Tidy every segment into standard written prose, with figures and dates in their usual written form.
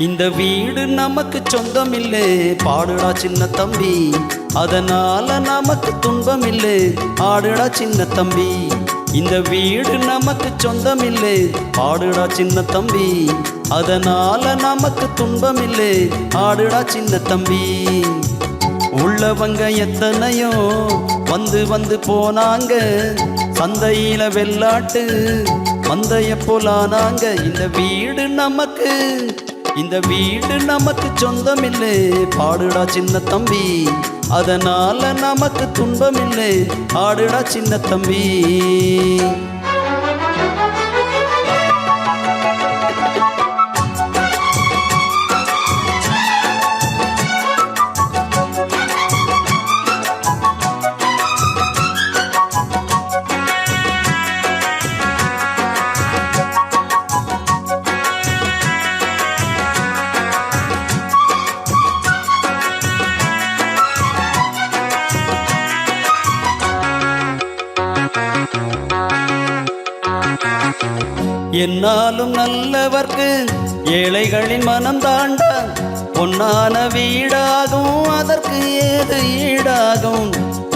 இந்த வீடு நமக்கு சொந்தமில்லை, பாடுடா சின்ன தம்பி. அதனால நமக்கு துன்பமில்லை, ஆடுடா சின்ன தம்பி. இந்த வீடு நமக்கு சொந்தமில்லை, பாடுடா சின்ன தம்பி. அதனால நமக்கு துன்பமில்லை, ஆடுடா சின்ன தம்பி. உள்ளவங்க எத்தனையோ வந்து வந்து போனாங்க, சந்தையில வெள்ளாட்டு மந்தைய போலானாங்க. இந்த வீடு நமக்கு சொந்தமில்லை, பாடுடா சின்ன தம்பி. அதனால நமக்கு துன்பமில்லை, ஆடுடா சின்ன தம்பி. என்னாலும் நல்லவர்க்கு ஏழைகளின் மனம் தாண்ட பொன்னான வீடாகும், அதற்கு ஏது ஈடாகும்?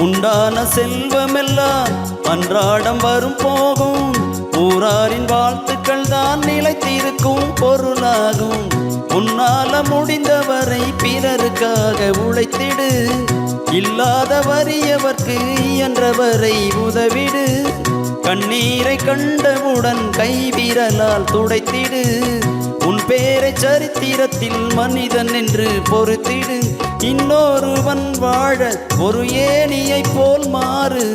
உண்டான செல்வமெல்லாம் அன்றாடம் வரும் போகும், ஊராரின் வாழ்த்துக்கள் தான் நிலைத்திருக்கும் பொருளாகும். உன்னால முடிந்தவரை பிறருக்காக உழைத்திடு, இல்லாத வறியவர்க்கு இயன்றவரை உதவிடு. கண்ணீரை கண்டவுடன் கைவிரலால் துடைத்திடு, உன் பேரை சரித்திரத்தில் மனிதன் என்று பொறுத்திடு. இன்னொருவன் வாழ ஒரு ஏணியை போல் மாறு,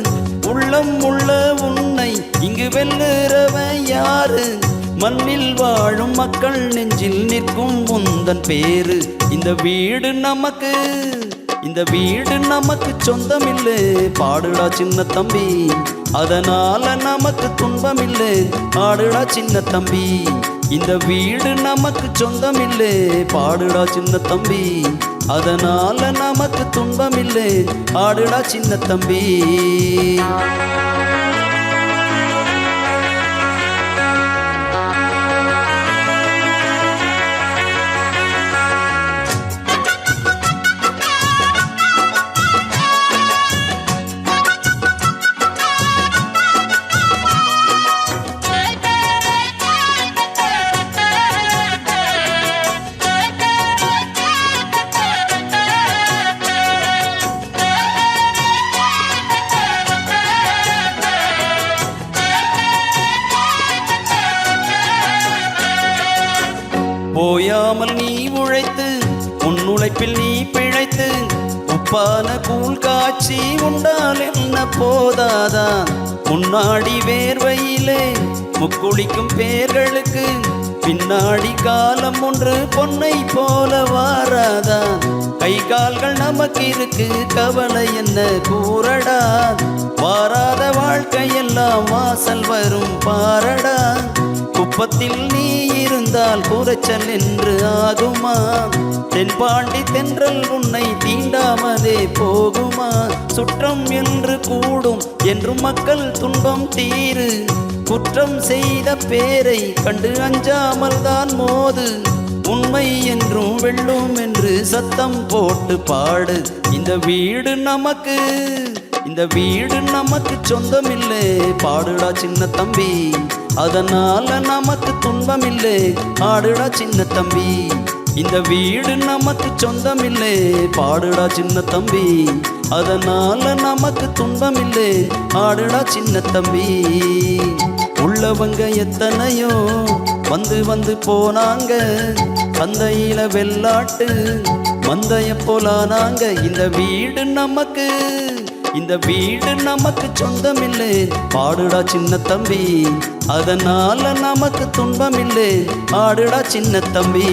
உள்ளம் உள்ள உன்னை இங்கு வெல்லுறவன் யாரு? மண்ணில் வாழும் மக்கள் நெஞ்சில் நிற்கும் உந்தன் பேரு. இந்த வீடு நமக்கு சொந்தமில்லை, பாடுடா சின்ன தம்பி. அதனால நமக்கு துன்பமில்லை, ஆடுடா சின்ன தம்பி. இந்த வீடு நமக்கு சொந்தமில்லை, பாடுடா சின்ன தம்பி. அதனால நமக்கு துன்பமில்லை, ஆடுடா சின்ன தம்பி. போயாமல் நீ உழைத்து, உன் உழைப்பில் நீ பிழைத்து, உப்பான கூழ் காய்ச்சி உண்டால் என்ன போதாதா? முன்னாடி வேர்வையிலே முக்குளிக்கும் பேர்களுக்கு பின்னாடி காலம் ஒன்று பொன்னை போல வாராதா? கை கால்கள் நமக்கு இருக்கு, கவலை என்ன கூறடா? வாராத வாழ்க்கையெல்லாம் வாசல் வரும் பாரடா. குப்பத்தில் நீ இருந்தால் குறைச்சல் என்று ஆகுமா? தென்பாண்டி தென்றல் உன்னை தீண்டாமதே போகுமா? சுற்றம் என்று கூடும் என்றும் மக்கள் துன்பம் தீரு, குற்றம் செய்த பேரை கண்டு அஞ்சாமல் தான் மோது. உண்மை என்றும் வெல்லும் என்று சத்தம் போட்டு பாடு. இந்த வீடு நமக்கு சொந்தமில்லை, பாடுடா சின்ன தம்பி. அதனால நமக்கு துன்பமில்லை, ஆடுடா சின்ன தம்பி. இந்த வீடு நமக்கு சொந்தமில்லை, பாடுடா சின்ன தம்பி. அதனால நமக்கு துன்பமில்லை, ஆடுடா சின்ன தம்பி. உள்ளவங்க எத்தனையோ வந்து வந்து போனாங்க, சந்தையில வெள்ளாட்டு மந்தைய போலானாங்க. இந்த வீடு நமக்கு சொந்தமில்லை, பாடுடா சின்ன தம்பி. அதனால நமக்கு துன்பமில்லை, ஆடுடா சின்ன தம்பி.